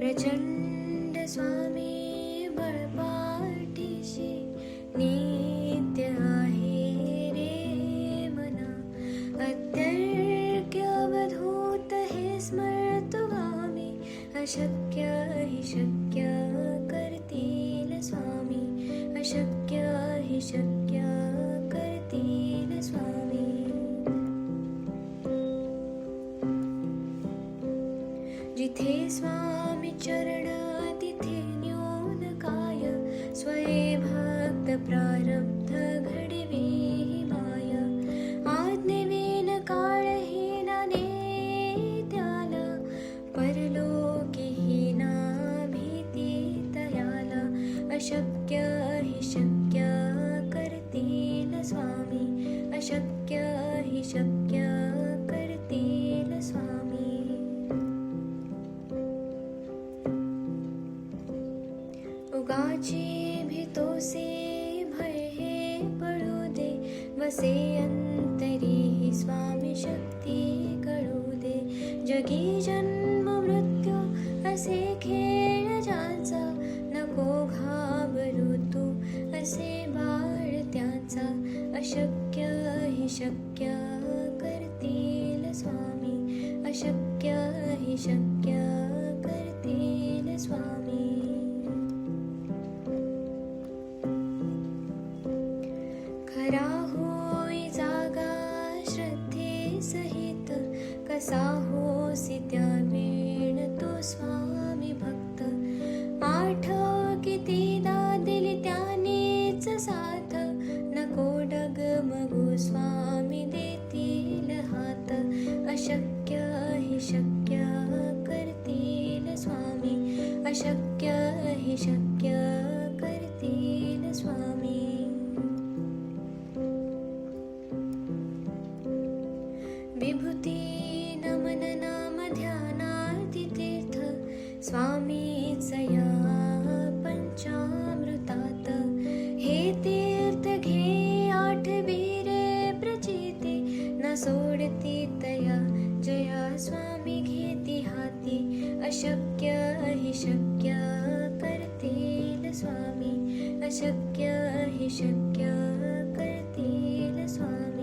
प्रचंड स्वामी बळपाठीशी नित्य आहे रे मना. अत्यर्क्य अवधूत हे स्मरतो गामी, अशक्य हि शक्य करतील स्वामी, अशक्य हि शक्य करतील स्वामी. जिथे स्वामी चरण तिथे न्यून काय, स्वये भक्त प्रारब्ध घडवी माय. आज्ञेविन काळहीना नेत्याला, परलोकीहीना भीती तयाला. अशक्य हि शक्य करतील स्वामी, अशक्य हि शक्य करतील स्वामी. उगाची भीतोसे भय हे पळू दे, वसे अंतरी ही स्वामी शक्ती कळू दे. जगी जन्म मृत्यू असे खेळ ज्याचा, नको घाबरू तू असे बाळ त्याचा. अशक्य हि शक्य करतील स्वामी, अशक्य हि शक्य करतील स्वामी. खरा होई जागा श्रद्धे सहित, कसा होसी त्या वेळ तो स्वामी भक्त. आठव कितीदा दिली त्यानेच साथ, नको डगमगू स्वामी देतील हात. अशक्य हि शक्य करतील स्वामी, अशक्य हि शक्य करतील स्वामी. विभूती नमन नाम ध्यानार्ती तीर्थ, स्वामीच या पंचामृतात. हे तीर्थ घे आठवी रे प्रचिती, न सोडती तया जया स्वामी घेती हाती. अशक्य हि शक्य करतील स्वामी, अशक्य हि शक्य करतील स्वामी.